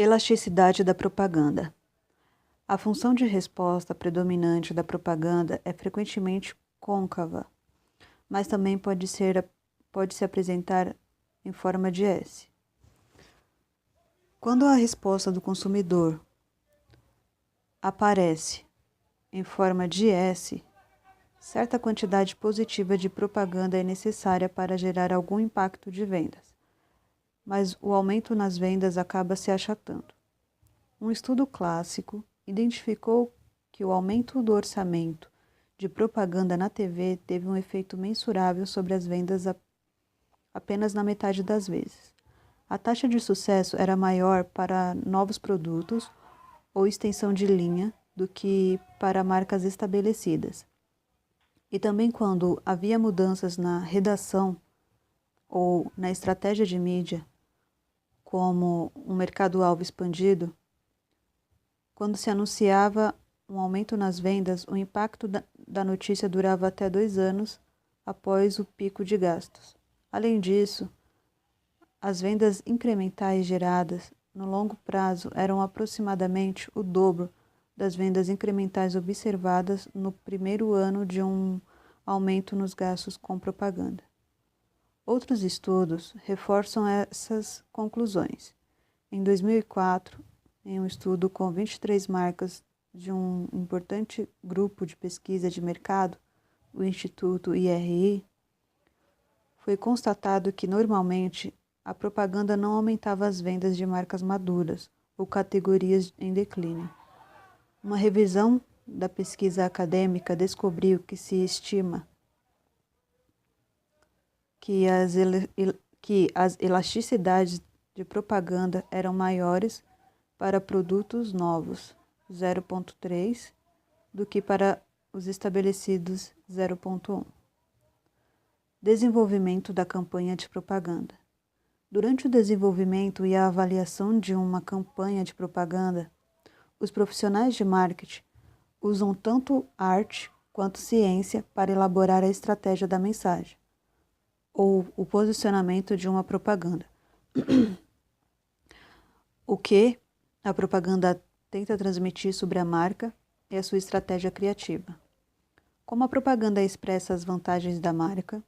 Elasticidade da propaganda. A função de resposta predominante da propaganda é frequentemente côncava, mas também pode se apresentar em forma de S. Quando a resposta do consumidor aparece em forma de S, certa quantidade positiva de propaganda é necessária para gerar algum impacto de vendas, mas o aumento nas vendas acaba se achatando. Um estudo clássico identificou que o aumento do orçamento de propaganda na TV teve um efeito mensurável sobre as vendas apenas na metade das vezes. A taxa de sucesso era maior para novos produtos ou extensão de linha do que para marcas estabelecidas. E também quando havia mudanças na redação ou na estratégia de mídia, como um mercado-alvo expandido, quando se anunciava um aumento nas vendas, o impacto da notícia durava até 2 anos após o pico de gastos. Além disso, as vendas incrementais geradas no longo prazo eram aproximadamente o dobro das vendas incrementais observadas no primeiro ano de um aumento nos gastos com propaganda. Outros estudos reforçam essas conclusões. Em 2004, em um estudo com 23 marcas de um importante grupo de pesquisa de mercado, o Instituto IRI, foi constatado que, normalmente, a propaganda não aumentava as vendas de marcas maduras ou categorias em declínio. Uma revisão da pesquisa acadêmica descobriu que se estima que as elasticidades de propaganda eram maiores para produtos novos, 0,3, do que para os estabelecidos, 0,1. Desenvolvimento da campanha de propaganda. Durante o desenvolvimento e a avaliação de uma campanha de propaganda, os profissionais de marketing usam tanto arte quanto ciência para elaborar a estratégia da mensagem ou o posicionamento de uma propaganda. O que a propaganda tenta transmitir sobre a marca e a sua estratégia criativa. Como a propaganda expressa as vantagens da marca,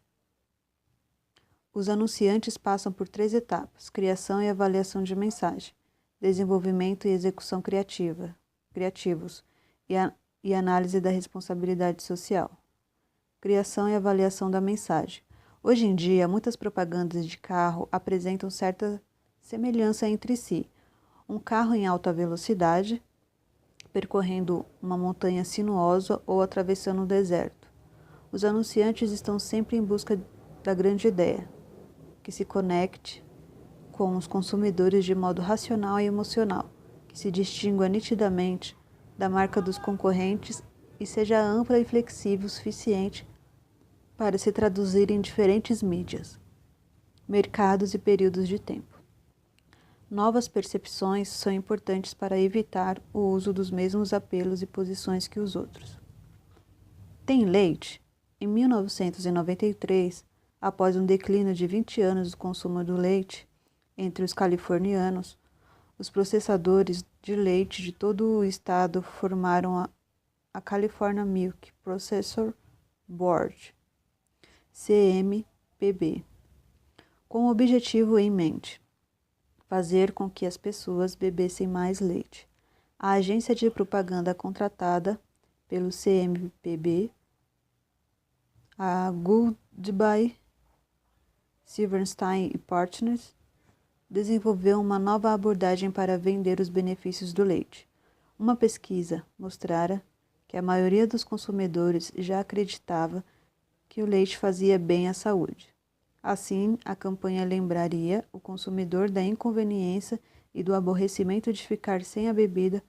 os anunciantes passam por 3 etapas: criação e avaliação de mensagem, desenvolvimento e execução criativos e análise da responsabilidade social. Criação e avaliação da mensagem. Hoje em dia, muitas propagandas de carro apresentam certa semelhança entre si. Um carro em alta velocidade, percorrendo uma montanha sinuosa ou atravessando um deserto. Os anunciantes estão sempre em busca da grande ideia, que se conecte com os consumidores de modo racional e emocional, que se distingua nitidamente da marca dos concorrentes e seja ampla e flexível o suficiente para se traduzir em diferentes mídias, mercados e períodos de tempo. Novas percepções são importantes para evitar o uso dos mesmos apelos e posições que os outros. Tem leite? Em 1993, após um declínio de 20 anos do consumo do leite entre os californianos, os processadores de leite de todo o estado formaram a California Milk Processor Board, CMPB, com o objetivo em mente: fazer com que as pessoas bebessem mais leite. A agência de propaganda contratada pelo CMPB, a Goodby, Silverstein Partners, desenvolveu uma nova abordagem para vender os benefícios do leite. Uma pesquisa mostrara que a maioria dos consumidores já acreditava que o leite fazia bem à saúde. Assim, a campanha lembraria o consumidor da inconveniência e do aborrecimento de ficar sem a bebida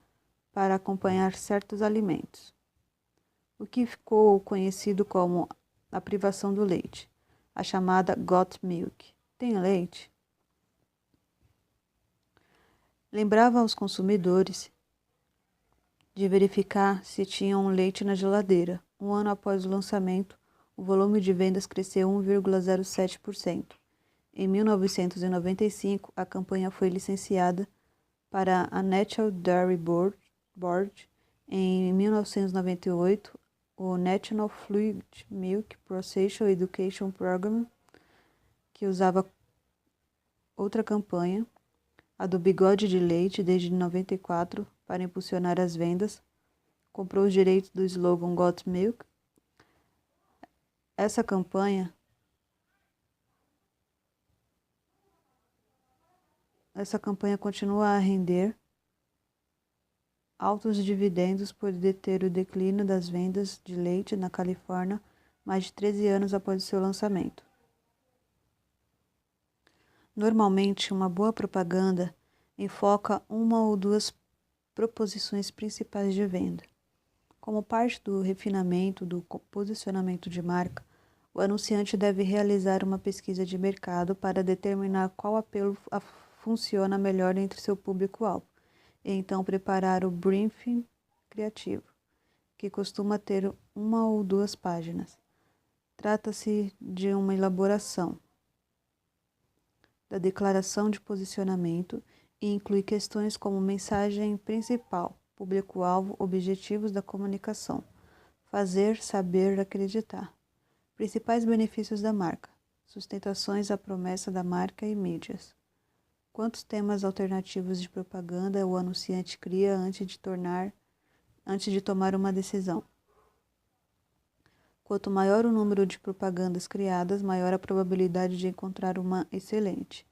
para acompanhar certos alimentos, o que ficou conhecido como a privação do leite, a chamada Got Milk. Tem leite? Lembrava aos consumidores de verificar se tinham leite na geladeira. Um ano após o lançamento, o volume de vendas cresceu 1,07%. Em 1995, a campanha foi licenciada para a National Dairy Board. Em 1998, o National Fluid Milk Processing Education Program, que usava outra campanha, a do bigode de leite, desde 94, para impulsionar as vendas, comprou os direitos do slogan Got Milk. Essa campanha continua a render altos dividendos por deter o declínio das vendas de leite na Califórnia mais de 13 anos após o seu lançamento. Normalmente, uma boa propaganda enfoca uma ou duas proposições principais de venda. Como parte do refinamento do posicionamento de marca, o anunciante deve realizar uma pesquisa de mercado para determinar qual apelo funciona melhor entre seu público-alvo, e então preparar o briefing criativo, que costuma ter uma ou duas páginas. Trata-se de uma elaboração da declaração de posicionamento e inclui questões como mensagem principal, público-alvo, objetivos da comunicação, fazer, saber, acreditar. Principais benefícios da marca, sustentações à promessa da marca e mídias. Quantos temas alternativos de propaganda o anunciante cria antes de tomar uma decisão? Quanto maior o número de propagandas criadas, maior a probabilidade de encontrar uma excelente.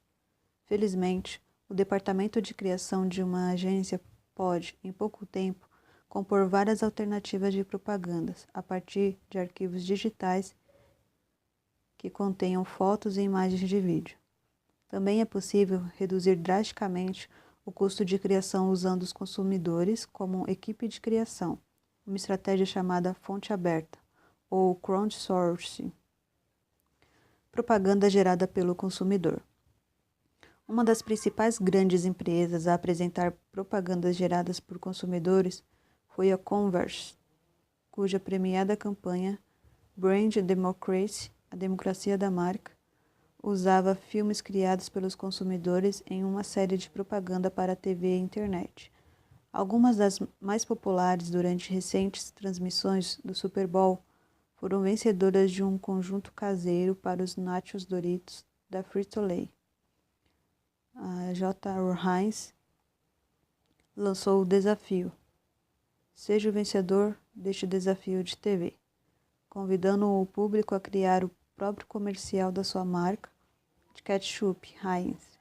Felizmente, o departamento de criação de uma agência pode, em pouco tempo, compor várias alternativas de propagandas a partir de arquivos digitais que contenham fotos e imagens de vídeo. Também é possível reduzir drasticamente o custo de criação usando os consumidores como equipe de criação, uma estratégia chamada fonte aberta, ou crowdsourcing. Propaganda gerada pelo consumidor. Uma das principais grandes empresas a apresentar propagandas geradas por consumidores foi a Converse, cuja premiada campanha Brand Democracy, a democracia da marca, usava filmes criados pelos consumidores em uma série de propaganda para a TV e internet. Algumas das mais populares durante recentes transmissões do Super Bowl foram vencedoras de um conjunto caseiro para os Nachos Doritos da Frito-Lay. A J.R. Heinz lançou o desafio: seja o vencedor deste desafio de TV, convidando o público a criar o próprio comercial da sua marca de ketchup Heinz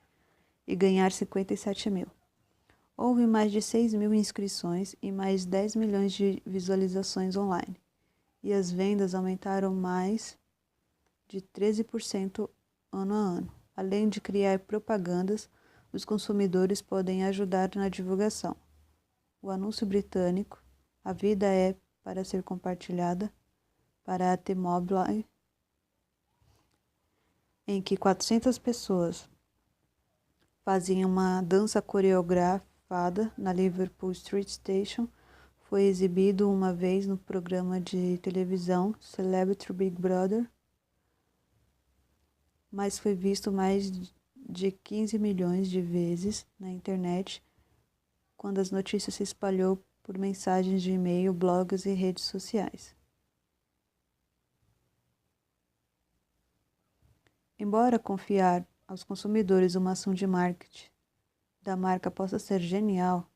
e ganhar 57 mil. Houve mais de 6 mil inscrições e mais 10 milhões de visualizações online, e as vendas aumentaram mais de 13% ano a ano. Além de criar propagandas, os consumidores podem ajudar na divulgação. O anúncio britânico "A vida é para ser compartilhada" para a T-Mobile, em que 400 pessoas faziam uma dança coreografada na Liverpool Street Station, foi exibido uma vez no programa de televisão Celebrity Big Brother, mas foi visto mais de 15 milhões de vezes na internet quando as notícias se espalhou por mensagens de e-mail, blogs e redes sociais. Embora confiar aos consumidores uma ação de marketing da marca possa ser genial,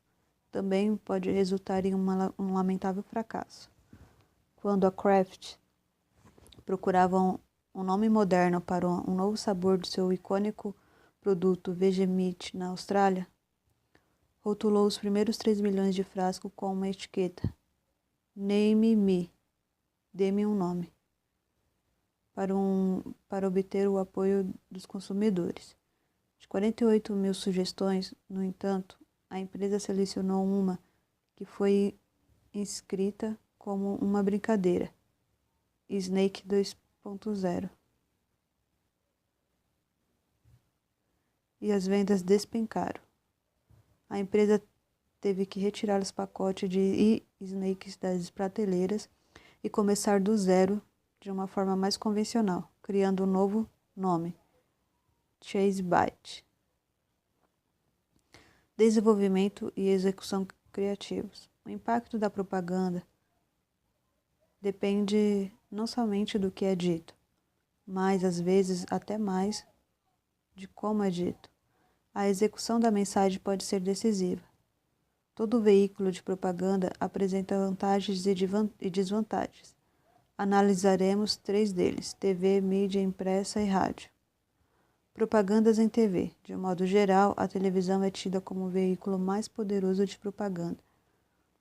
também pode resultar em um lamentável fracasso. Quando a Kraft procurava um nome moderno para um novo sabor do seu icônico produto Vegemite na Austrália, rotulou os primeiros 3 milhões de frascos com uma etiqueta "Name Me", dê-me um nome, para obter o apoio dos consumidores. De 48 mil sugestões, no entanto, a empresa selecionou uma que foi inscrita como uma brincadeira: Snake 2.0. E as vendas despencaram. A empresa teve que retirar os pacotes de Snakes das prateleiras e começar do zero de uma forma mais convencional, criando um novo nome: Chase Bite. Desenvolvimento e execução criativos. O impacto da propaganda depende não somente do que é dito, mas às vezes até mais de como é dito. A execução da mensagem pode ser decisiva. Todo veículo de propaganda apresenta vantagens e desvantagens. Analisaremos 3 deles: TV, mídia impressa e rádio. Propagandas em TV. De um modo geral, a televisão é tida como o veículo mais poderoso de propaganda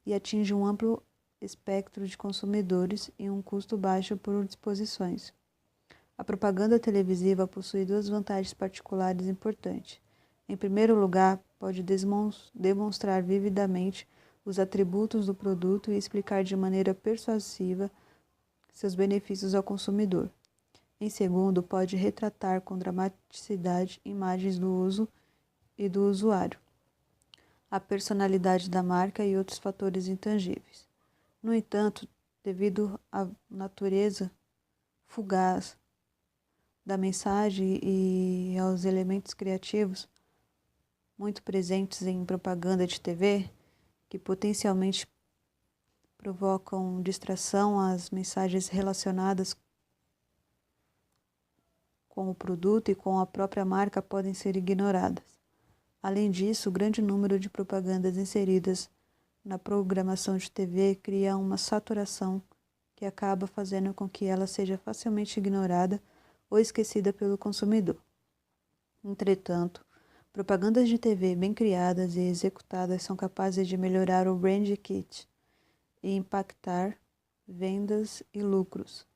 e atinge um amplo espectro de consumidores e um custo baixo por exposições. A propaganda televisiva possui 2 vantagens particulares importantes. Em primeiro lugar, pode demonstrar vividamente os atributos do produto e explicar de maneira persuasiva seus benefícios ao consumidor. Em segundo, pode retratar com dramaticidade imagens do uso e do usuário, a personalidade da marca e outros fatores intangíveis. No entanto, devido à natureza fugaz da mensagem e aos elementos criativos muito presentes em propaganda de TV, que potencialmente provocam distração, as mensagens relacionadas com o produto e com a própria marca podem ser ignoradas. Além disso, o grande número de propagandas inseridas na programação de TV cria uma saturação que acaba fazendo com que ela seja facilmente ignorada ou esquecida pelo consumidor. Entretanto, propagandas de TV bem criadas e executadas são capazes de melhorar o brand kit e impactar vendas e lucros.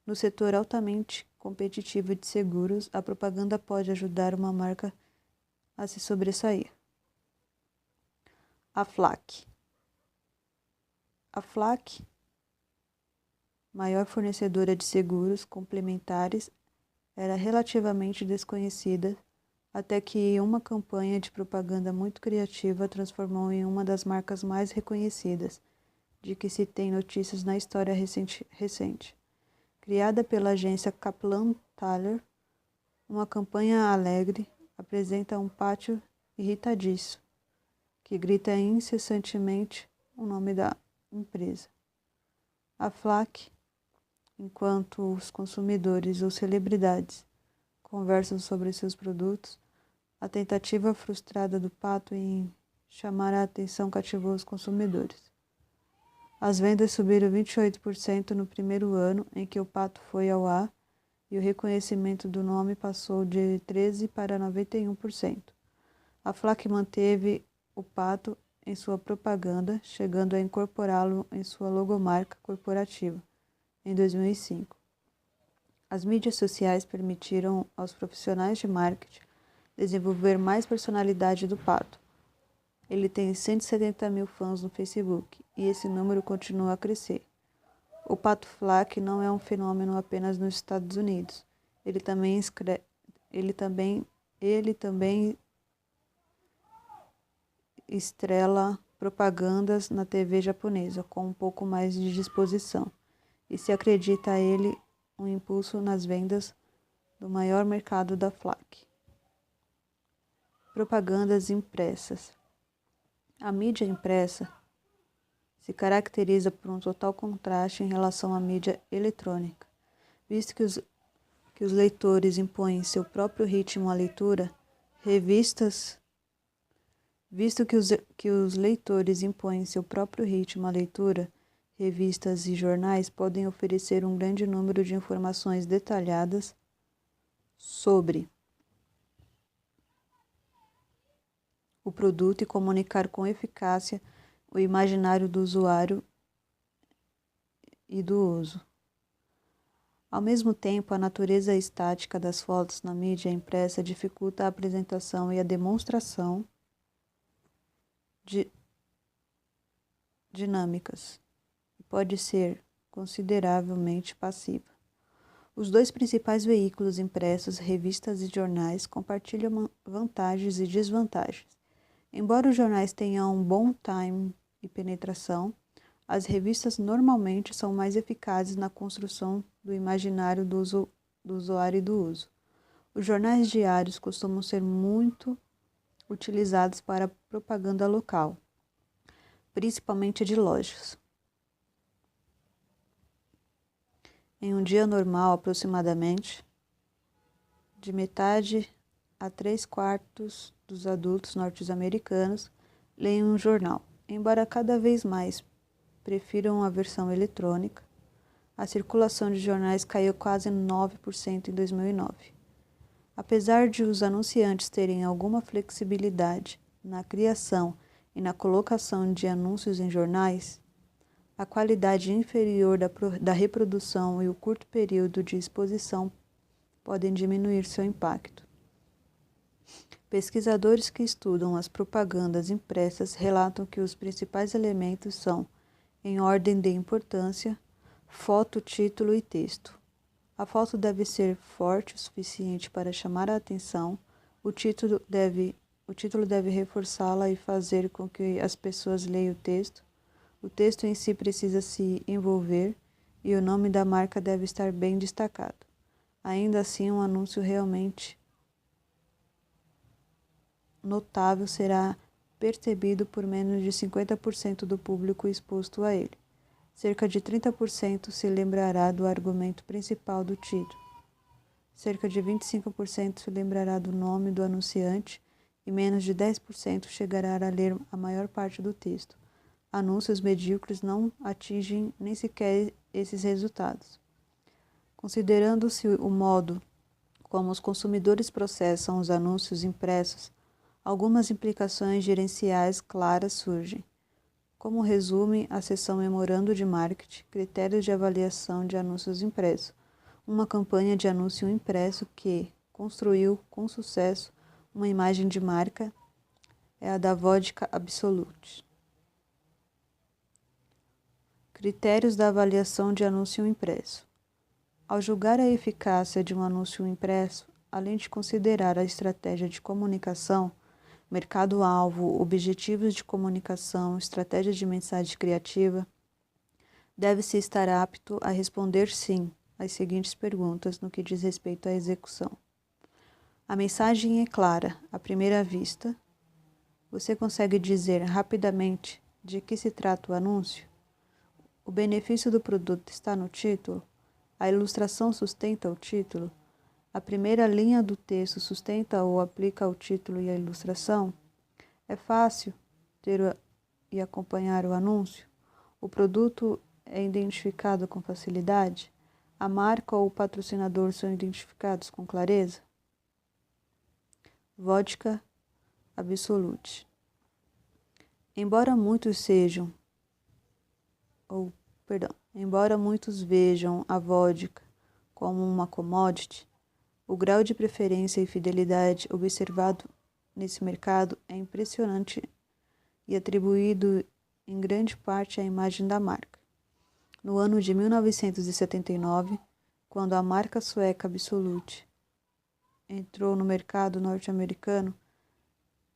No setor altamente competitivo de seguros, a propaganda pode ajudar uma marca a se sobressair. A FLAC. A FLAC, maior fornecedora de seguros complementares, era relativamente desconhecida até que uma campanha de propaganda muito criativa a transformou em uma das marcas mais reconhecidas de que se tem notícias na história recente. Criada pela agência Kaplan Taylor, uma campanha alegre apresenta um pátio irritadiço, que grita incessantemente o nome da empresa. A FLAC, enquanto os consumidores ou celebridades conversam sobre seus produtos, a tentativa frustrada do pato em chamar a atenção cativou os consumidores. As vendas subiram 28% no primeiro ano em que o pato foi ao ar e o reconhecimento do nome passou de 13% para 91%. A FLAC manteve o pato em sua propaganda, chegando a incorporá-lo em sua logomarca corporativa em 2005. As mídias sociais permitiram aos profissionais de marketing desenvolver mais personalidade do pato. Ele tem 170 mil fãs no Facebook e esse número continua a crescer. O pato FLAC não é um fenômeno apenas nos Estados Unidos. Ele também estrela propagandas na TV japonesa com um pouco mais de disposição e se acredita a ele um impulso nas vendas do maior mercado da FLAC. Propagandas impressas. A mídia impressa se caracteriza por um total contraste em relação à mídia eletrônica, visto que os leitores impõem seu próprio ritmo à leitura. Revistas e jornais podem oferecer um grande número de informações detalhadas sobre o produto e comunicar com eficácia o imaginário do usuário e do uso. Ao mesmo tempo, a natureza estática das fotos na mídia impressa dificulta a apresentação e a demonstração de dinâmicas e pode ser consideravelmente passiva. Os 2 principais veículos impressos, revistas e jornais, compartilham vantagens e desvantagens. Embora os jornais tenham um bom time e penetração, as revistas normalmente são mais eficazes na construção do imaginário do usuário e do uso. Os jornais diários costumam ser muito utilizados para propaganda local, principalmente de lojas. Em um dia normal, aproximadamente, de metade a 3/4 dos adultos norte-americanos leem um jornal. Embora cada vez mais prefiram a versão eletrônica, a circulação de jornais caiu quase 9% em 2009. Apesar de os anunciantes terem alguma flexibilidade na criação e na colocação de anúncios em jornais, a qualidade inferior da reprodução e o curto período de exposição podem diminuir seu impacto. Pesquisadores que estudam as propagandas impressas relatam que os principais elementos são, em ordem de importância, foto, título e texto. A foto deve ser forte o suficiente para chamar a atenção, o título deve reforçá-la e fazer com que as pessoas leiam o texto em si precisa se envolver e o nome da marca deve estar bem destacado. Ainda assim, um anúncio realmente notável será percebido por menos de 50% do público exposto a ele. Cerca de 30% se lembrará do argumento principal do título. Cerca de 25% se lembrará do nome do anunciante e menos de 10% chegará a ler a maior parte do texto. Anúncios medíocres não atingem nem sequer esses resultados. Considerando-se o modo como os consumidores processam os anúncios impressos, algumas implicações gerenciais claras surgem. Como resume a seção Memorando de Marketing, critérios de avaliação de anúncios impressos. Uma campanha de anúncio impresso que construiu com sucesso uma imagem de marca é a da Vodka Absolute. Critérios da avaliação de anúncio impresso. Ao julgar a eficácia de um anúncio impresso, além de considerar a estratégia de comunicação, mercado-alvo, objetivos de comunicação, estratégia de mensagem criativa, deve-se estar apto a responder sim às seguintes perguntas no que diz respeito à execução. A mensagem é clara, à primeira vista. Você consegue dizer rapidamente de que se trata o anúncio? O benefício do produto está no título? A ilustração sustenta o título? A primeira linha do texto sustenta ou aplica o título e a ilustração? É fácil ter e acompanhar o anúncio? O produto é identificado com facilidade? A marca ou o patrocinador são identificados com clareza? Vodka Absolute. Embora muitos vejam a vodka como uma commodity, o grau de preferência e fidelidade observado nesse mercado é impressionante e atribuído em grande parte à imagem da marca. No ano de 1979, quando a marca sueca Absolute entrou no mercado norte-americano,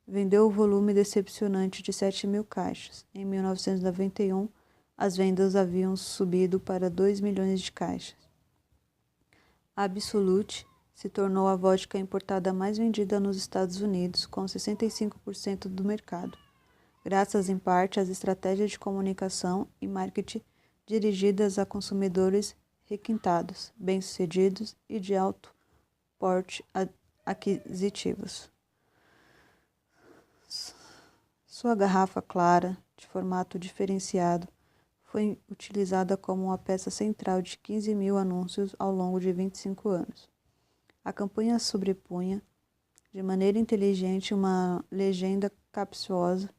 vendeu o volume decepcionante de 7.000 caixas. Em 1991, as vendas haviam subido para 2 milhões de caixas. A Absolute se tornou a vodka importada mais vendida nos Estados Unidos, com 65% do mercado, graças em parte às estratégias de comunicação e marketing dirigidas a consumidores requintados, bem-sucedidos e de alto porte aquisitivos. Sua garrafa clara, de formato diferenciado, foi utilizada como uma peça central de 15.000 anúncios ao longo de 25 anos. A campanha sobrepunha, de maneira inteligente, uma legenda capciosa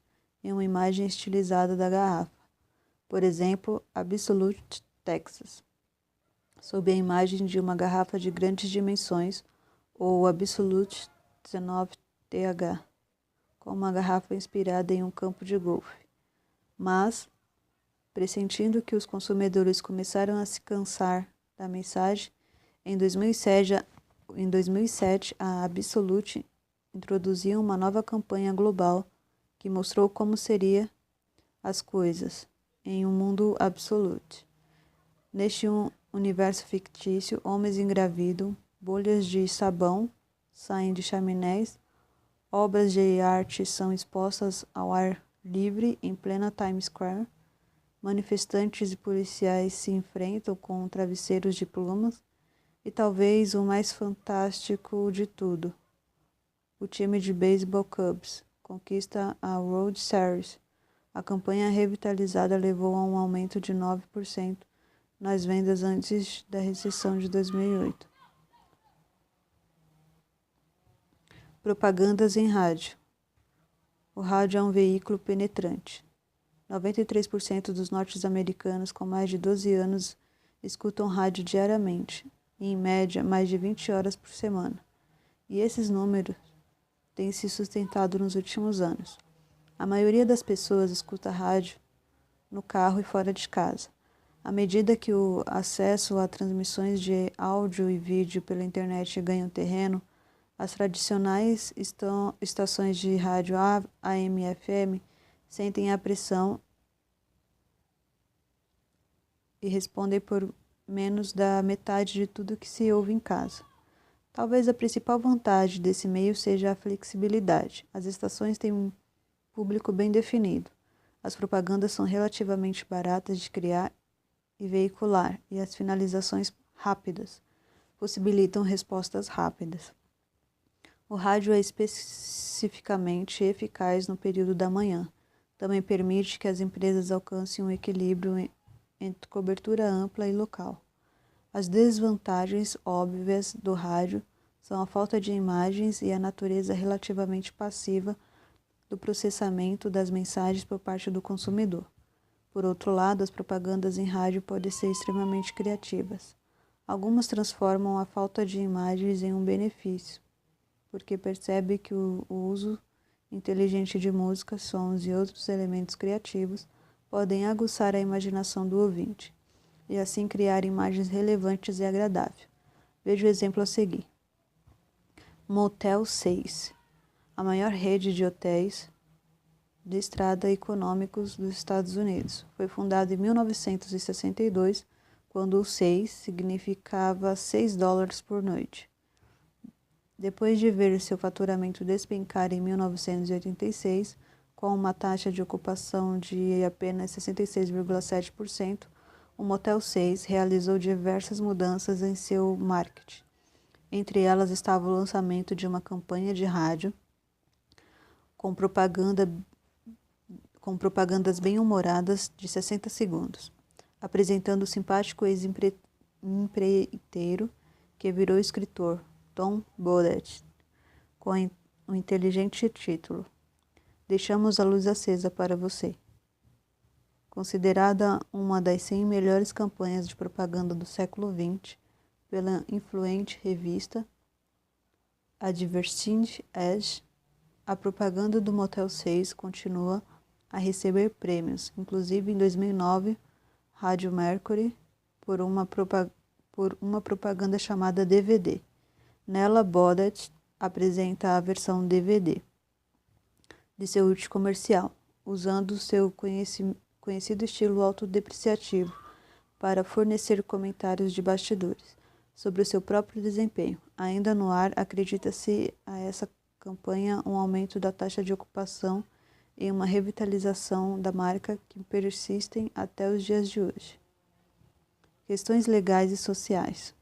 e uma imagem estilizada da garrafa. Por exemplo, Absolute Texas, sob a imagem de uma garrafa de grandes dimensões, ou Absolute 19TH, com uma garrafa inspirada em um campo de golfe. Mas, pressentindo que os consumidores começaram a se cansar da mensagem, em 2007, a Absolute introduziu uma nova campanha global que mostrou como seriam as coisas em um mundo absolute. Neste universo fictício, homens engravidam, bolhas de sabão saem de chaminés, Obras de arte são expostas ao ar livre em plena Times Square. Manifestantes e policiais se enfrentam com travesseiros de plumas. E talvez o mais fantástico de tudo, o time de beisebol Cubs conquista a World Series. A campanha revitalizada levou a um aumento de 9% nas vendas antes da recessão de 2008. Propagandas em rádio. O rádio é um veículo penetrante. 93% dos norte-americanos com mais de 12 anos escutam rádio diariamente, e em média mais de 20 horas por semana. E esses números têm se sustentado nos últimos anos. A maioria das pessoas escuta rádio no carro e fora de casa. À medida que o acesso a transmissões de áudio e vídeo pela internet ganham terreno, as tradicionais estações de rádio AM e FM sentem a pressão e respondem por menos da metade de tudo que se ouve em casa. Talvez a principal vantagem desse meio seja a flexibilidade. As estações têm um público bem definido. As propagandas são relativamente baratas de criar e veicular, e as finalizações rápidas possibilitam respostas rápidas. O rádio é especificamente eficaz no período da manhã. Também permite que as empresas alcancem um equilíbrio entre cobertura ampla e local. As desvantagens óbvias do rádio são a falta de imagens e a natureza relativamente passiva do processamento das mensagens por parte do consumidor. Por outro lado, as propagandas em rádio podem ser extremamente criativas. Algumas transformam a falta de imagens em um benefício, porque percebe que o uso inteligente de música, sons e outros elementos criativos podem aguçar a imaginação do ouvinte, e assim criar imagens relevantes e agradáveis. Veja o exemplo a seguir. Motel 6, a maior rede de hotéis de estrada econômicos dos Estados Unidos. Foi fundado em 1962, quando o 6 significava $6 por noite. Depois de ver seu faturamento despencar em 1986, com uma taxa de ocupação de apenas 66,7%, o Motel 6 realizou diversas mudanças em seu marketing. Entre elas estava o lançamento de uma campanha de rádio com propagandas bem-humoradas de 60 segundos, apresentando o simpático ex-empreiteiro que virou escritor, Tom Bodett, com o inteligente título "Deixamos a luz acesa para você". Considerada uma das 100 melhores campanhas de propaganda do século XX pela influente revista Advertising Age, a propaganda do Motel 6 continua a receber prêmios, inclusive em 2009, Rádio Mercury, por uma propaganda chamada DVD. Nela, Bodett apresenta a versão DVD de seu hit comercial, usando seu conhecido estilo autodepreciativo para fornecer comentários de bastidores sobre o seu próprio desempenho. Ainda no ar, acredita-se a essa campanha um aumento da taxa de ocupação e uma revitalização da marca que persistem até os dias de hoje. Questões legais e sociais.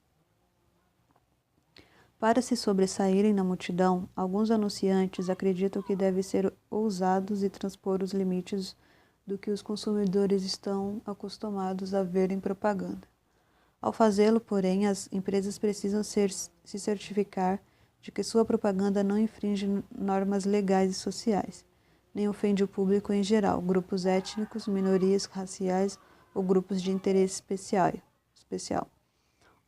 Para se sobressaírem na multidão, alguns anunciantes acreditam que devem ser ousados e transpor os limites do que os consumidores estão acostumados a ver em propaganda. Ao fazê-lo, porém, as empresas precisam se certificar de que sua propaganda não infringe normas legais e sociais, nem ofende o público em geral, grupos étnicos, minorias raciais ou grupos de interesse especial.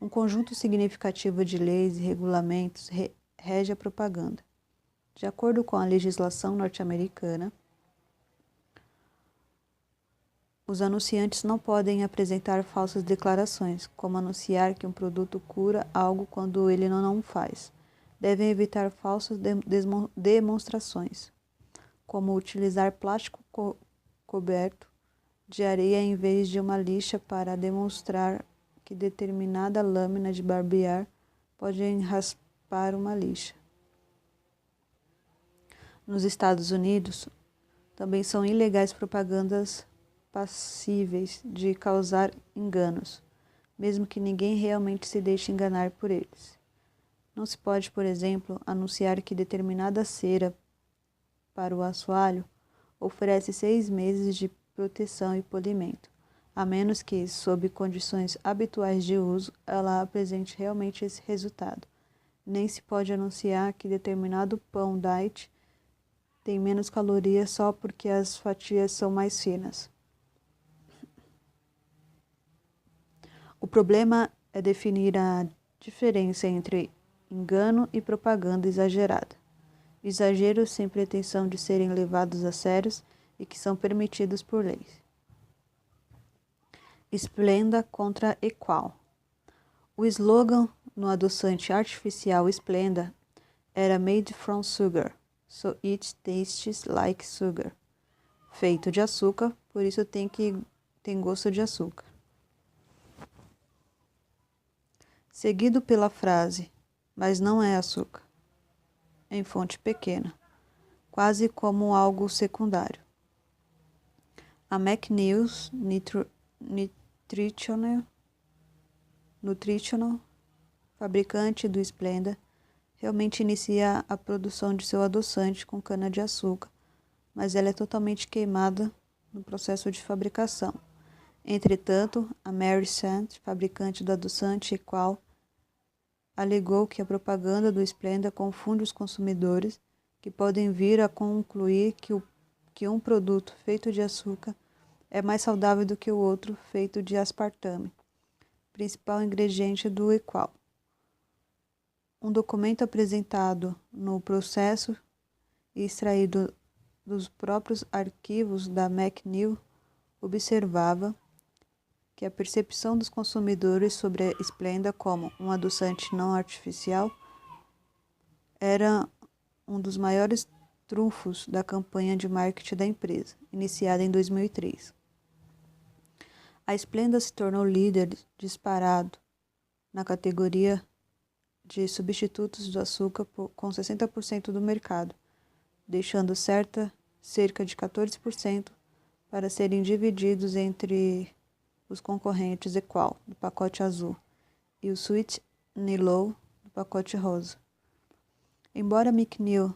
Um conjunto significativo de leis e regulamentos rege a propaganda. De acordo com a legislação norte-americana, os anunciantes não podem apresentar falsas declarações, como anunciar que um produto cura algo quando ele não faz. Devem evitar falsas demonstrações, como utilizar plástico coberto de areia em vez de uma lixa para demonstrar que determinada lâmina de barbear pode raspar uma lixa. Nos Estados Unidos, também são ilegais propagandas passíveis de causar enganos, mesmo que ninguém realmente se deixe enganar por eles. Não se pode, por exemplo, anunciar que determinada cera para o assoalho oferece 6 meses de proteção e polimento, a menos que, sob condições habituais de uso, ela apresente realmente esse resultado. Nem se pode anunciar que determinado pão diet tem menos calorias só porque as fatias são mais finas. O problema é definir a diferença entre engano e propaganda exagerada. Exageros sem pretensão de serem levados a sérios e que são permitidos por lei. Splenda contra Equal. O slogan no adoçante artificial Splenda era Made from Sugar, so it tastes like sugar. Feito de açúcar, por isso tem gosto de açúcar. Seguido pela frase, mas não é açúcar, em fonte pequena, quase como algo secundário. A McNeil's Nutritional, fabricante do Splenda, realmente inicia a produção de seu adoçante com cana-de-açúcar, mas ela é totalmente queimada no processo de fabricação. Entretanto, a Mary Sant, fabricante do adoçante Equal, alegou que a propaganda do Splenda confunde os consumidores, que podem vir a concluir que um produto feito de açúcar é mais saudável do que o outro feito de aspartame, principal ingrediente do Equal. Um documento apresentado no processo e extraído dos próprios arquivos da McNeil observava que a percepção dos consumidores sobre a Splenda como um adoçante não artificial era um dos maiores trunfos da campanha de marketing da empresa, iniciada em 2003. A Splenda se tornou líder disparado na categoria de substitutos do açúcar com 60% do mercado, deixando cerca de 14% para serem divididos entre os concorrentes Equal, do pacote azul, e o Sweet Low, do pacote rosa. Embora McNeil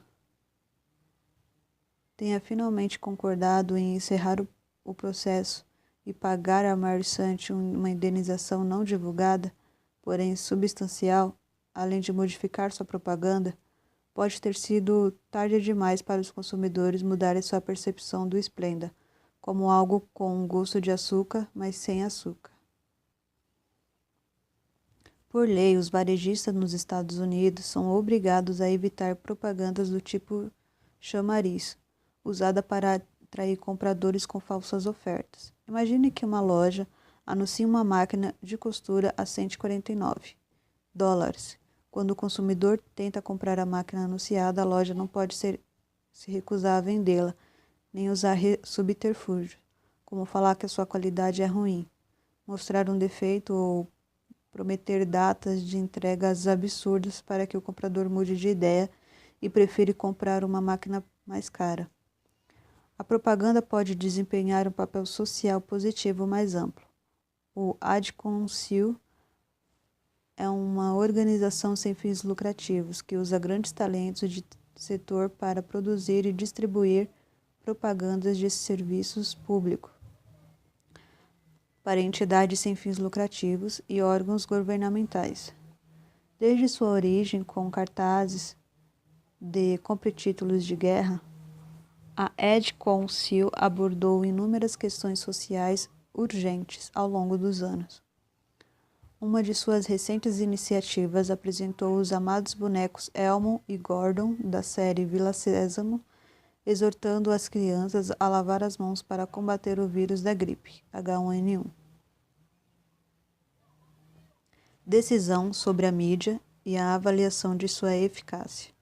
tenha finalmente concordado em encerrar o processo e pagar a Mary Sant uma indenização não divulgada, porém substancial, além de modificar sua propaganda, pode ter sido tarde demais para os consumidores mudarem sua percepção do Splenda como algo com gosto de açúcar, mas sem açúcar. Por lei, os varejistas nos Estados Unidos são obrigados a evitar propagandas do tipo chamariz, usada para atrair compradores com falsas ofertas. Imagine que uma loja anuncie uma máquina de costura a $149. Quando o consumidor tenta comprar a máquina anunciada, a loja não pode se recusar a vendê-la, nem usar subterfúgio, como falar que a sua qualidade é ruim, mostrar um defeito ou prometer datas de entregas absurdas para que o comprador mude de ideia e prefira comprar uma máquina mais cara. A propaganda pode desempenhar um papel social positivo mais amplo. O Ad Council é uma organização sem fins lucrativos que usa grandes talentos de setor para produzir e distribuir propagandas de serviços públicos para entidades sem fins lucrativos e órgãos governamentais. Desde sua origem com cartazes de compre títulos de guerra, a Ad Council abordou inúmeras questões sociais urgentes ao longo dos anos. Uma de suas recentes iniciativas apresentou os amados bonecos Elmo e Gordon, da série Vila Sésamo, exortando as crianças a lavar as mãos para combater o vírus da gripe, H1N1. Decisão sobre a mídia e a avaliação de sua eficácia.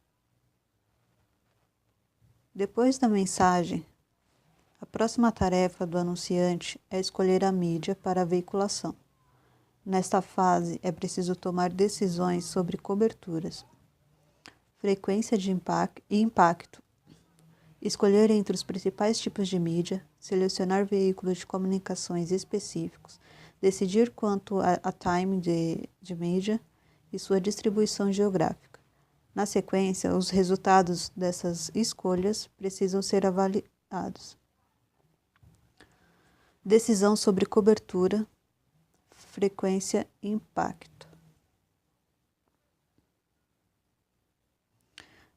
Depois da mensagem, a próxima tarefa do anunciante é escolher a mídia para a veiculação. Nesta fase, é preciso tomar decisões sobre coberturas, frequência de impacto escolher entre os principais tipos de mídia, selecionar veículos de comunicações específicos, decidir quanto a time de mídia e sua distribuição geográfica. Na sequência, os resultados dessas escolhas precisam ser avaliados. Decisão sobre cobertura, frequência e impacto.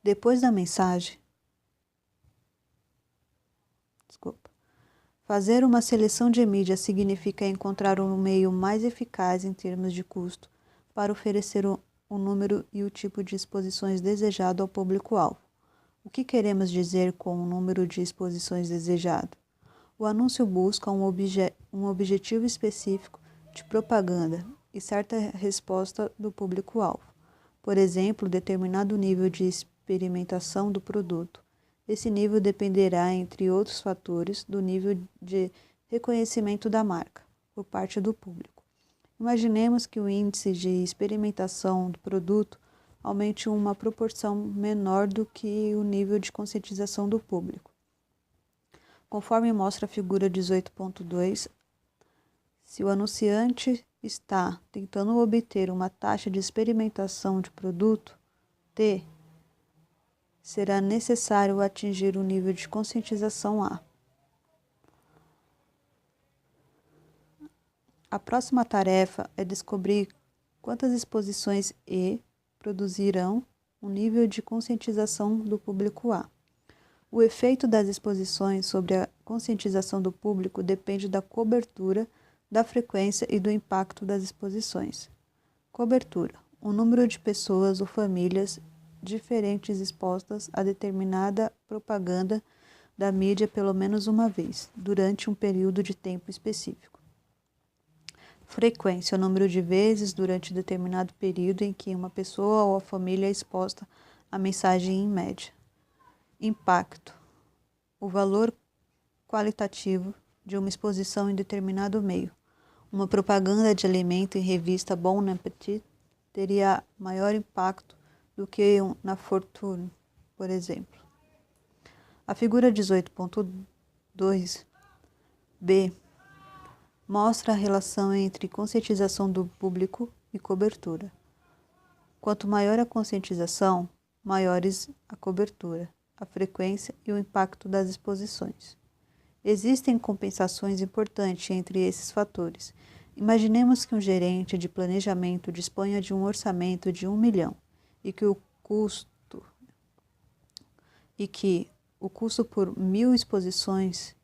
Depois da mensagem, fazer uma seleção de mídia significa encontrar um meio mais eficaz em termos de custo para oferecer o número e o tipo de exposições desejado ao público-alvo. O que queremos dizer com o número de exposições desejado? O anúncio busca um objetivo específico de propaganda e certa resposta do público-alvo. Por exemplo, determinado nível de experimentação do produto. Esse nível dependerá, entre outros fatores, do nível de reconhecimento da marca por parte do público. Imaginemos que o índice de experimentação do produto aumente uma proporção menor do que o nível de conscientização do público. Conforme mostra a figura 18.2, se o anunciante está tentando obter uma taxa de experimentação de produto, T, será necessário atingir o nível de conscientização A. A próxima tarefa é descobrir quantas exposições E produzirão um nível de conscientização do público A. O efeito das exposições sobre a conscientização do público depende da cobertura, da frequência e do impacto das exposições. Cobertura: o número de pessoas ou famílias diferentes expostas a determinada propaganda da mídia pelo menos uma vez, durante um período de tempo específico. Frequência: o número de vezes durante determinado período em que uma pessoa ou a família é exposta à mensagem em média. Impacto: o valor qualitativo de uma exposição em determinado meio. Uma propaganda de alimento em revista Bon Appetit teria maior impacto do que na Fortune, por exemplo. A figura 18.2b mostra a relação entre conscientização do público e cobertura. Quanto maior a conscientização, maiores a cobertura, a frequência e o impacto das exposições. Existem compensações importantes entre esses fatores. Imaginemos que um gerente de planejamento disponha de um orçamento de 1 milhão e que o custo por 1.000 exposições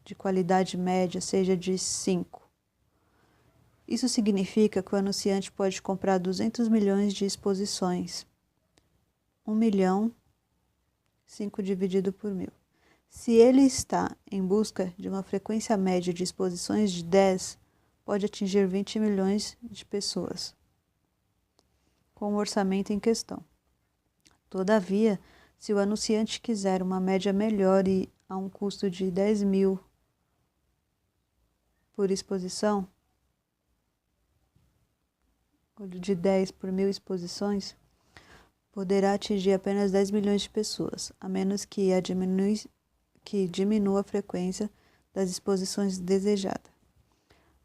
de qualidade média seja de 5. Isso significa que o anunciante pode comprar 200 milhões de exposições. 1 milhão, 5 dividido por 1.000. Se ele está em busca de uma frequência média de exposições de 10, pode atingir 20 milhões de pessoas com o orçamento em questão. Todavia, se o anunciante quiser uma média melhor e a um custo de 10.000 por exposição, ou de 10 por 1.000 exposições, poderá atingir apenas 10 milhões de pessoas, a menos que diminua a frequência das exposições desejada.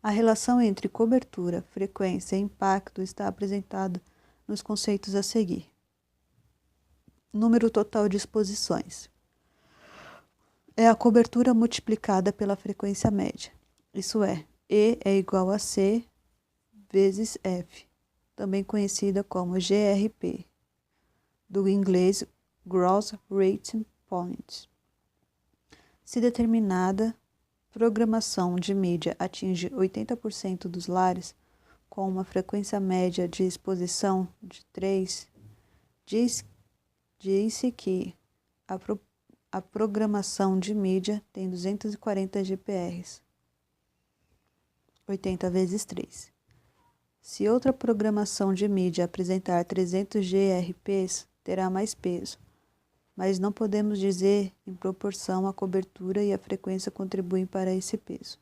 A relação entre cobertura, frequência e impacto está apresentada nos conceitos a seguir. Número total de exposições é a cobertura multiplicada pela frequência média. Isso é, E é igual a C vezes F, também conhecida como GRP, do inglês Gross Rating Point. Se determinada programação de mídia atinge 80% dos lares, com uma frequência média de exposição de 3, diz-se que a programação de mídia tem 240 GPRs, 80 vezes 3. Se outra programação de mídia apresentar 300 GRPs, terá mais peso, mas não podemos dizer em proporção a cobertura e a frequência contribuem para esse peso.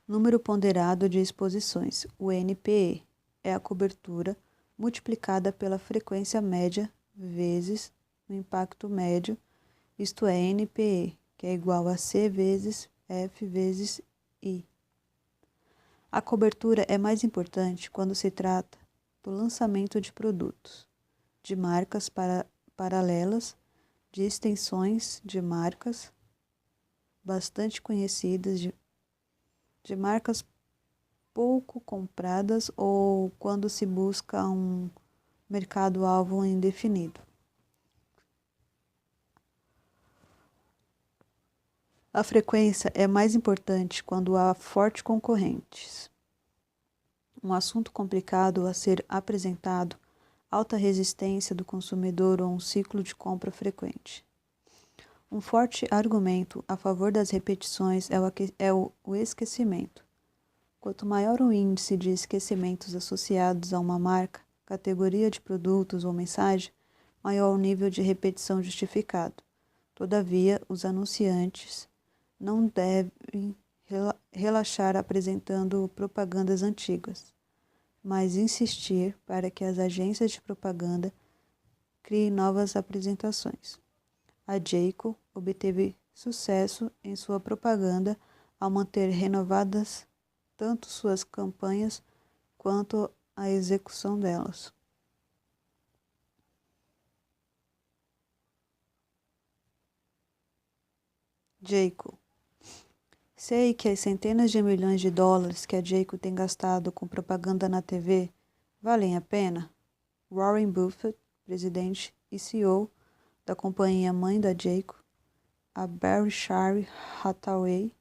Número ponderado de exposições, o NPE, é a cobertura multiplicada pela frequência média vezes no impacto médio, isto é, NPE, que é igual a C vezes F vezes I. A cobertura é mais importante quando se trata do lançamento de produtos, de marcas paralelas, de extensões de marcas bastante conhecidas, de marcas pouco compradas ou quando se busca um mercado-alvo indefinido. A frequência é mais importante quando há fortes concorrentes. Um assunto complicado a ser apresentado, alta resistência do consumidor ou um ciclo de compra frequente. Um forte argumento a favor das repetições é o esquecimento. Quanto maior o índice de esquecimentos associados a uma marca, categoria de produtos ou mensagem, maior o nível de repetição justificado. Todavia, os anunciantes não devem relaxar apresentando propagandas antigas, mas insistir para que as agências de propaganda criem novas apresentações. A Jayco obteve sucesso em sua propaganda ao manter renovadas tanto suas campanhas quanto a execução delas. Jayco. Sei que as centenas de milhões de dólares que a Jayco tem gastado com propaganda na TV valem a pena? Warren Buffett, presidente e CEO da companhia mãe da Jayco, a Berkshire Hathaway,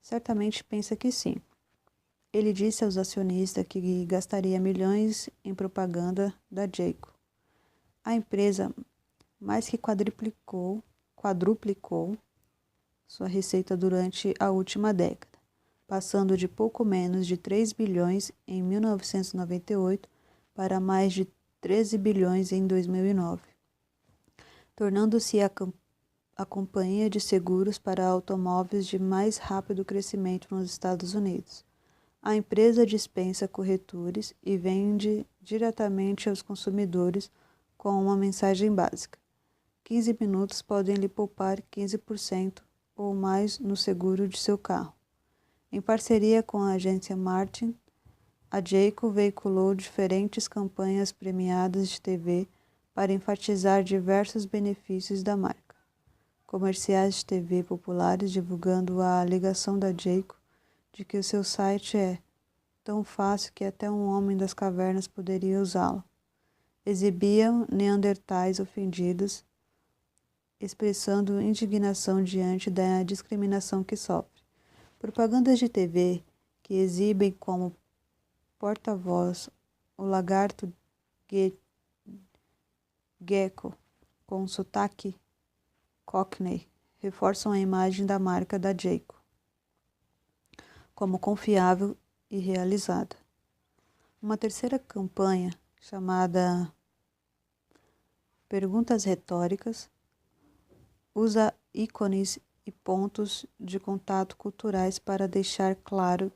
certamente pensa que sim. Ele disse aos acionistas que gastaria milhões em propaganda da Jayco. A empresa mais que quadruplicou sua receita durante a última década, passando de pouco menos de 3 bilhões em 1998 para mais de 13 bilhões em 2009, tornando-se a companhia de seguros para automóveis de mais rápido crescimento nos Estados Unidos. A empresa dispensa corretores e vende diretamente aos consumidores com uma mensagem básica. 15 minutos podem lhe poupar 15% ou mais no seguro de seu carro. Em parceria com a agência Martin, a Jayco veiculou diferentes campanhas premiadas de TV para enfatizar diversos benefícios da marca. Comerciais de TV populares divulgando a alegação da Jayco de que o seu site é tão fácil que até um homem das cavernas poderia usá-lo. Exibiam neandertais ofendidos, expressando indignação diante da discriminação que sofre. Propagandas de TV que exibem como porta-voz o lagarto gecko com sotaque Cockney reforçam a imagem da marca da Jayco como confiável e realizada. Uma terceira campanha, chamada Perguntas Retóricas, usa ícones e pontos de contato culturais para deixar claro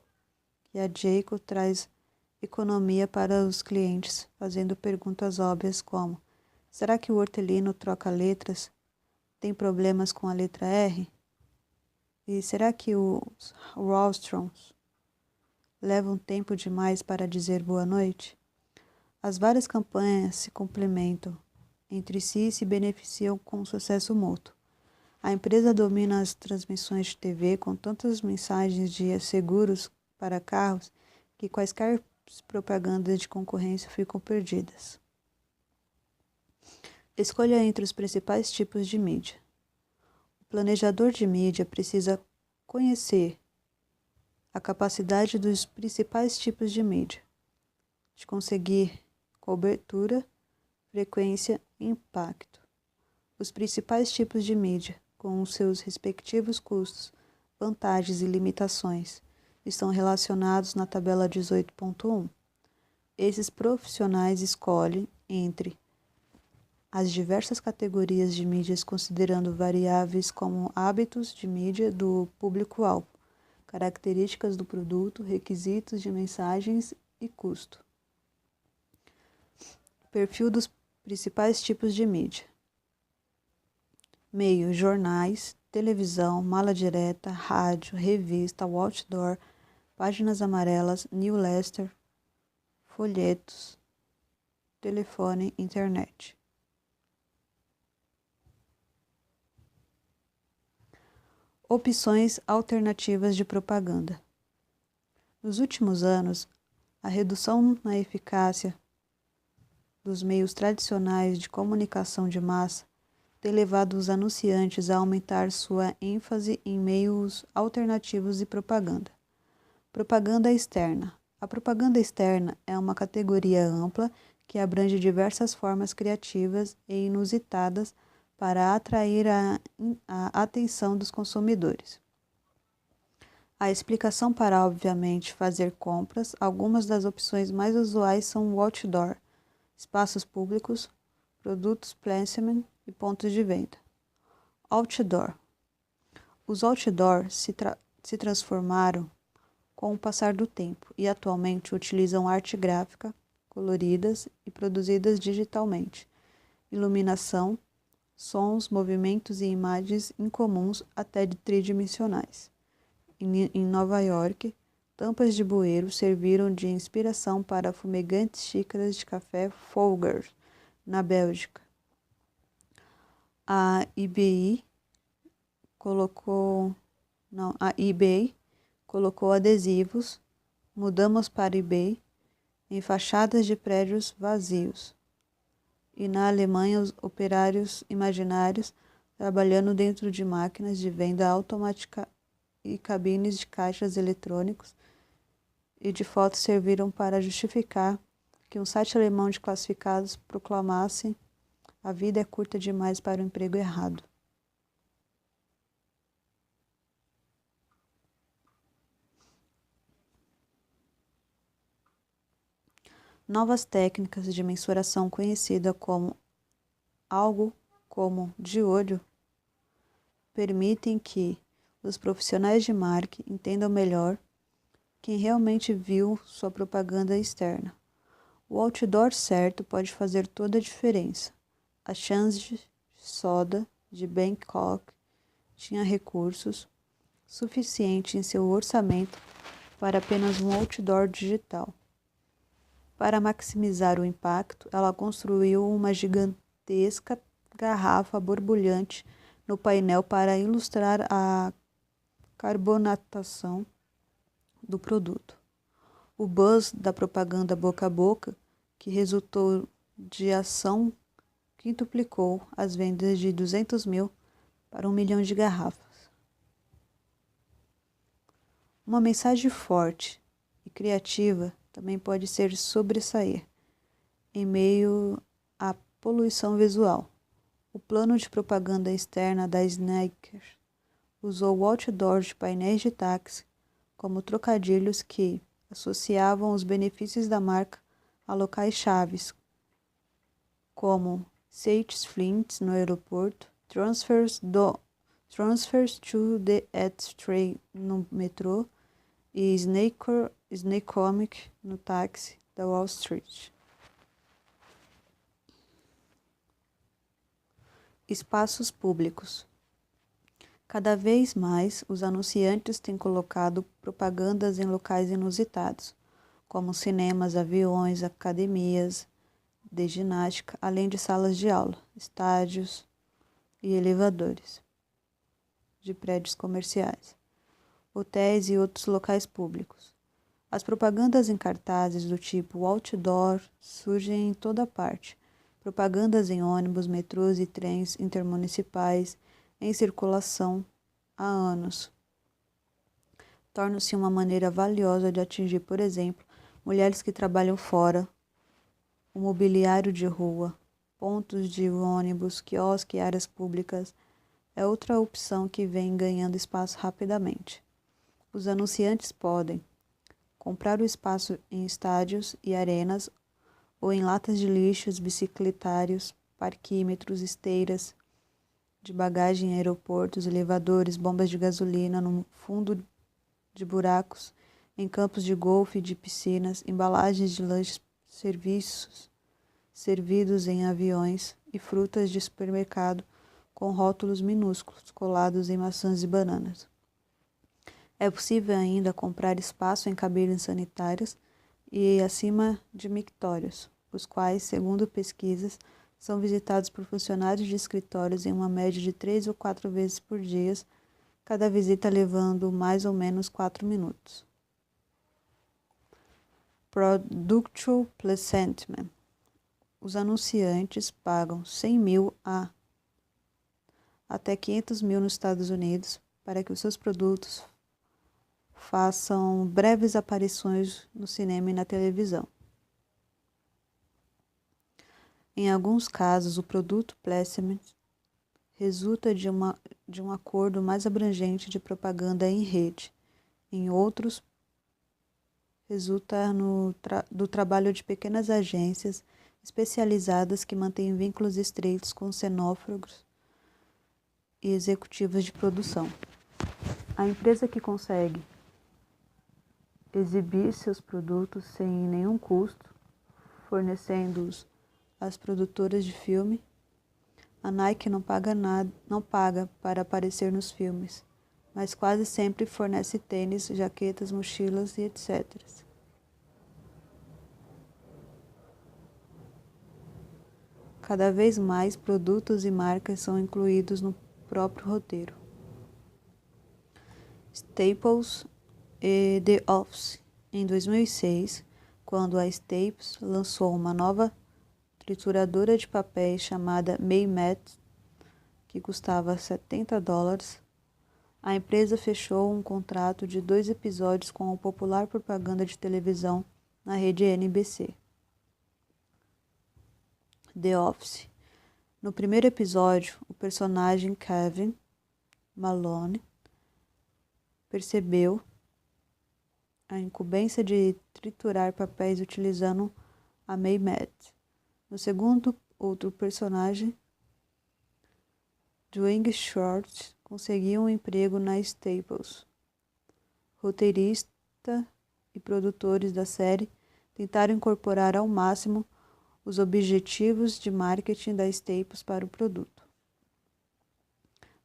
que a Jayco traz economia para os clientes, fazendo perguntas óbvias como: será que o hortelino troca letras? Tem problemas com a letra R? E será que os rostrons levam tempo demais para dizer boa noite? As várias campanhas se complementam entre si e se beneficiam com sucesso mútuo. A empresa domina as transmissões de TV com tantas mensagens de seguros para carros que quaisquer propagandas de concorrência ficam perdidas. Escolha entre os principais tipos de mídia. O planejador de mídia precisa conhecer a capacidade dos principais tipos de mídia, de conseguir cobertura, frequência e impacto. Os principais tipos de mídia, com os seus respectivos custos, vantagens e limitações, estão relacionados na tabela 18.1. Esses profissionais escolhem entre as diversas categorias de mídias considerando variáveis como hábitos de mídia do público-alvo, características do produto, requisitos de mensagens e custo. Perfil dos principais tipos de mídia. Meios: jornais, televisão, mala direta, rádio, revista, outdoor, páginas amarelas, newsletter, folhetos, telefone, internet. Opções alternativas de propaganda. Nos últimos anos, a redução na eficácia dos meios tradicionais de comunicação de massa tem levado os anunciantes a aumentar sua ênfase em meios alternativos de propaganda. Propaganda externa. A propaganda externa é uma categoria ampla que abrange diversas formas criativas e inusitadas para atrair a atenção dos consumidores. A explicação para, obviamente, fazer compras, algumas das opções mais usuais são o outdoor, espaços públicos, produtos placement e pontos de venda. Outdoor. Os outdoor se transformaram com o passar do tempo e atualmente utilizam arte gráfica, coloridas e produzidas digitalmente, iluminação, sons, movimentos e imagens incomuns até de tridimensionais. Em Nova York, tampas de bueiro serviram de inspiração para fumegantes xícaras de café Folgers, na Bélgica. A eBay colocou adesivos "Mudamos para eBay" em fachadas de prédios vazios. E na Alemanha, os operários imaginários trabalhando dentro de máquinas de venda automática e cabines de caixas eletrônicos e de fotos serviram para justificar que um site alemão de classificados proclamasse: "A vida é curta demais para o emprego errado". Novas técnicas de mensuração conhecida como algo como de olho permitem que os profissionais de marketing entendam melhor quem realmente viu sua propaganda externa. O outdoor certo pode fazer toda a diferença. A Chance Soda de Bangkok tinha recursos suficientes em seu orçamento para apenas um outdoor digital. Para maximizar o impacto, ela construiu uma gigantesca garrafa borbulhante no painel para ilustrar a carbonatação do produto. O buzz da propaganda boca a boca, que resultou de ação, quintuplicou as vendas de 200 mil para 1 milhão de garrafas. Uma mensagem forte e criativa também pode ser sobressair em meio à poluição visual. O plano de propaganda externa da Snickers usou outdoors de painéis de táxi como trocadilhos que associavam os benefícios da marca a locais chaves, como Sage Flint no aeroporto, transfers to the at-train no metrô e Sneakomic no táxi da Wall Street. Espaços públicos. Cada vez mais, os anunciantes têm colocado propagandas em locais inusitados, como cinemas, aviões, academias de ginástica, além de salas de aula, estádios e elevadores de prédios comerciais, hotéis e outros locais públicos. As propagandas em cartazes do tipo outdoor surgem em toda parte. Propagandas em ônibus, metrôs e trens intermunicipais em circulação há anos. Torna-se uma maneira valiosa de atingir, por exemplo, mulheres que trabalham fora, o mobiliário de rua, pontos de ônibus, quiosque e áreas públicas é outra opção que vem ganhando espaço rapidamente. Os anunciantes podem comprar o espaço em estádios e arenas ou em latas de lixos, bicicletários, parquímetros, esteiras de bagagem em aeroportos, elevadores, bombas de gasolina, no fundo de buracos, em campos de golfe e de piscinas, embalagens de lanches, serviços servidos em aviões e frutas de supermercado com rótulos minúsculos colados em maçãs e bananas. É possível ainda comprar espaço em cabines sanitárias e acima de mictórios, os quais, segundo pesquisas, são visitados por funcionários de escritórios em uma média de 3 ou 4 vezes por dia, cada visita levando mais ou menos 4 minutos. Production Placement. Os anunciantes pagam 100 mil a até 500 mil nos Estados Unidos para que os seus produtos façam breves aparições no cinema e na televisão. Em alguns casos, o produto placement resulta de um acordo mais abrangente de propaganda em rede. Em outros, resulta do trabalho de pequenas agências especializadas que mantêm vínculos estreitos com cenógrafos e executivos de produção. A empresa que consegue exibir seus produtos sem nenhum custo, fornecendo-os às produtoras de filme. A Nike não paga para aparecer nos filmes, mas quase sempre fornece tênis, jaquetas, mochilas e etc. Cada vez mais produtos e marcas são incluídos no próprio roteiro. Staples e The Office. Em 2006, quando a Staples lançou uma nova trituradora de papéis chamada Maymat, que custava $70, a empresa fechou um contrato de 2 episódios com a popular propaganda de televisão na rede NBC. The Office. No primeiro episódio, o personagem Kevin Malone percebeu a incumbência de triturar papéis utilizando a Maymat. No segundo, outro personagem, Dwayne Short, conseguiu um emprego na Staples. Roteirista e produtores da série tentaram incorporar ao máximo os objetivos de marketing da Staples para o produto.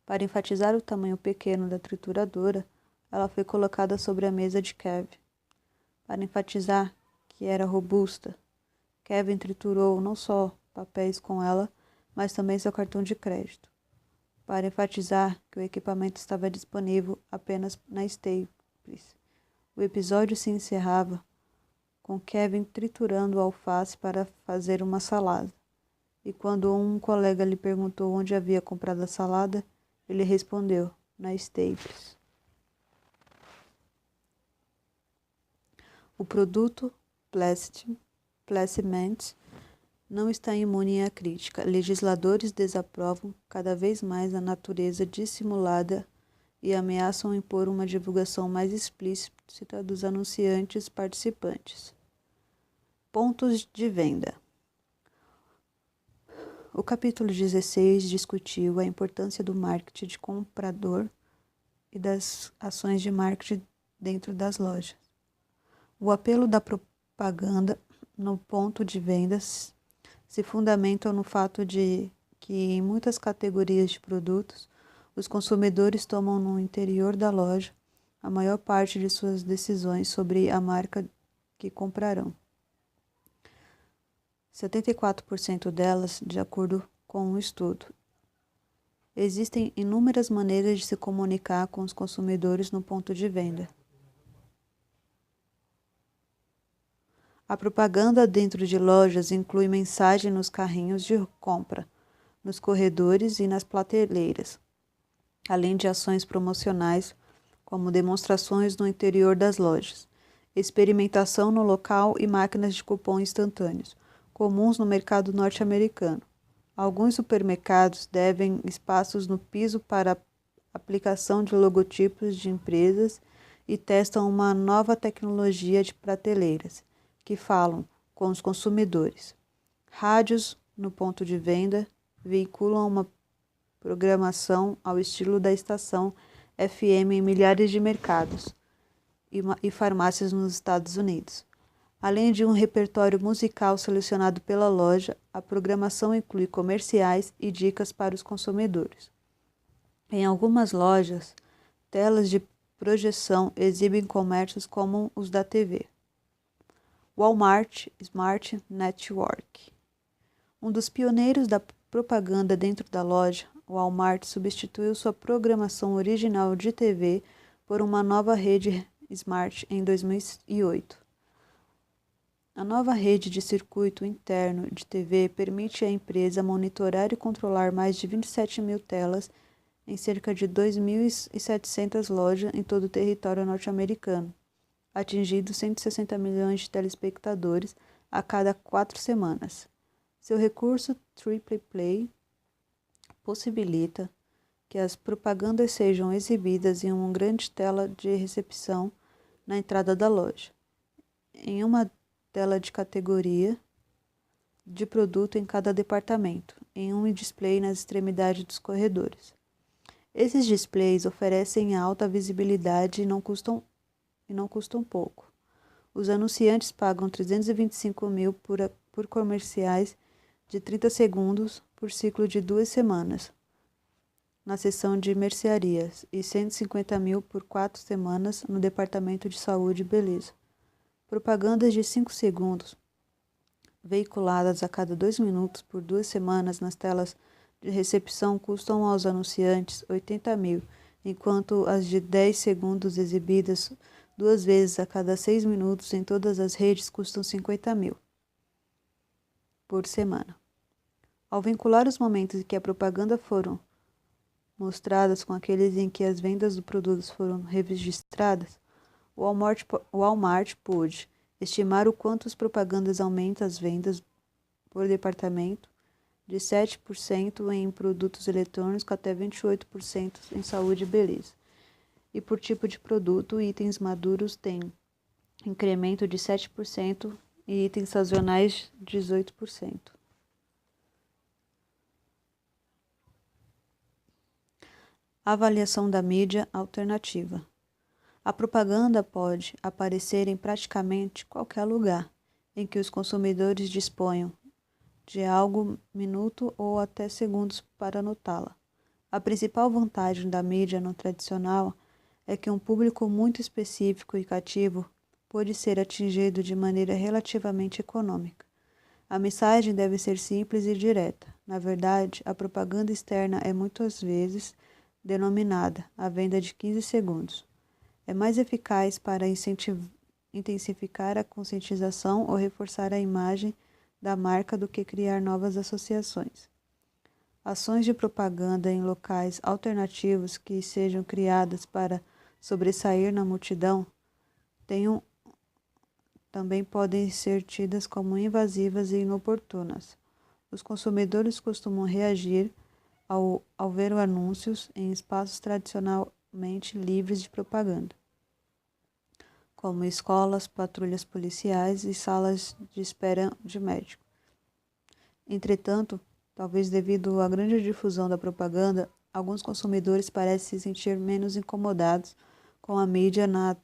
Para enfatizar o tamanho pequeno da trituradora, ela foi colocada sobre a mesa de Kevin. Para enfatizar que era robusta, Kevin triturou não só papéis com ela, mas também seu cartão de crédito. Para enfatizar que o equipamento estava disponível apenas na Staples. O episódio se encerrava com Kevin triturando alface para fazer uma salada. E quando um colega lhe perguntou onde havia comprado a salada, ele respondeu, na Staples. O produto placement não está imune à crítica. Legisladores desaprovam cada vez mais a natureza dissimulada e ameaçam impor uma divulgação mais explícita dos anunciantes participantes. Pontos de venda. O capítulo 16 discutiu a importância do marketing de comprador e das ações de marketing dentro das lojas. O apelo da propaganda no ponto de vendas se fundamentam no fato de que, em muitas categorias de produtos, os consumidores tomam no interior da loja a maior parte de suas decisões sobre a marca que comprarão. 74% delas, de acordo com um estudo. Existem inúmeras maneiras de se comunicar com os consumidores no ponto de venda. A propaganda dentro de lojas inclui mensagem nos carrinhos de compra, nos corredores e nas prateleiras, além de ações promocionais, como demonstrações no interior das lojas, experimentação no local e máquinas de cupom instantâneos, comuns no mercado norte-americano. Alguns supermercados devem espaços no piso para aplicação de logotipos de empresas e testam uma nova tecnologia de prateleiras, que falam com os consumidores. Rádios no ponto de venda veiculam uma programação ao estilo da estação FM em milhares de mercados e farmácias nos Estados Unidos. Além de um repertório musical selecionado pela loja, a programação inclui comerciais e dicas para os consumidores. Em algumas lojas, telas de projeção exibem comércios como os da TV. Walmart Smart Network. Um dos pioneiros da propaganda dentro da loja, Walmart substituiu sua programação original de TV por uma nova rede Smart em 2008. A nova rede de circuito interno de TV permite à empresa monitorar e controlar mais de 27 mil telas em cerca de 2.700 lojas em todo o território norte-americano, atingindo 160 milhões de telespectadores a cada 4 semanas. Seu recurso Triple Play possibilita que as propagandas sejam exibidas em uma grande tela de recepção na entrada da loja, em uma tela de categoria de produto em cada departamento, em um display nas extremidades dos corredores. Esses displays oferecem alta visibilidade e não custam pouco. Os anunciantes pagam 325 mil por comerciais de 30 segundos por ciclo de 2 semanas, na seção de mercearias, e 150 mil por 4 semanas no departamento de saúde e beleza. Propagandas de 5 segundos, veiculadas a cada 2 minutos por 2 semanas nas telas de recepção, custam aos anunciantes 80 mil, enquanto as de 10 segundos exibidas 2 vezes a cada 6 minutos em todas as redes custam 50 mil por semana. Ao vincular os momentos em que a propaganda foram mostradas com aqueles em que as vendas do produto foram registradas, o Walmart pôde estimar o quanto as propagandas aumentam as vendas por departamento, de 7% em produtos eletrônicos até 28% em saúde e beleza. E por tipo de produto, itens maduros têm incremento de 7% e itens sazonais 18%. Avaliação da mídia alternativa. A propaganda pode aparecer em praticamente qualquer lugar em que os consumidores disponham de algo minuto ou até segundos para notá-la. A principal vantagem da mídia não tradicional é que um público muito específico e cativo pode ser atingido de maneira relativamente econômica. A mensagem deve ser simples e direta. Na verdade, a propaganda externa é muitas vezes denominada a venda de 15 segundos. É mais eficaz para intensificar a conscientização ou reforçar a imagem da marca do que criar novas associações. Ações de propaganda em locais alternativos que sejam criadas para sobressair na multidão também podem ser tidas como invasivas e inoportunas. Os consumidores costumam reagir ao ver anúncios em espaços tradicionalmente livres de propaganda, como escolas, patrulhas policiais e salas de espera de médico. Entretanto, talvez devido à grande difusão da propaganda, alguns consumidores parecem se sentir menos incomodados com a mídia não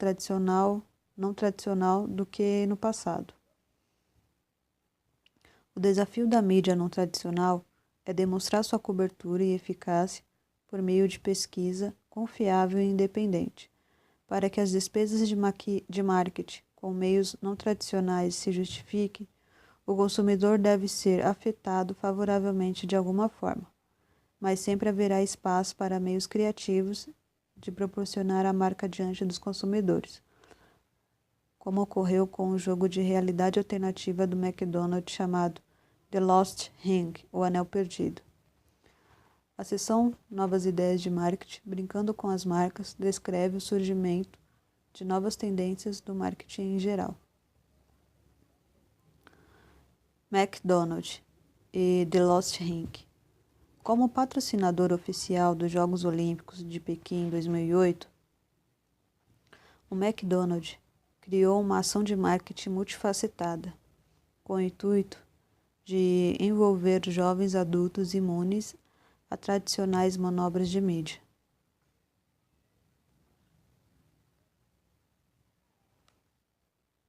tradicional do que no passado. O desafio da mídia não tradicional é demonstrar sua cobertura e eficácia por meio de pesquisa confiável e independente. Para que as despesas de marketing com meios não tradicionais se justifiquem, o consumidor deve ser afetado favoravelmente de alguma forma, mas sempre haverá espaço para meios criativos de proporcionar a marca diante dos consumidores, como ocorreu com o jogo de realidade alternativa do McDonald's chamado The Lost Ring, o Anel Perdido. A seção Novas Ideias de Marketing, brincando com as marcas, descreve o surgimento de novas tendências do marketing em geral. McDonald's e The Lost Ring. Como patrocinador oficial dos Jogos Olímpicos de Pequim 2008, o McDonald's criou uma ação de marketing multifacetada, com o intuito de envolver jovens adultos imunes a tradicionais manobras de mídia.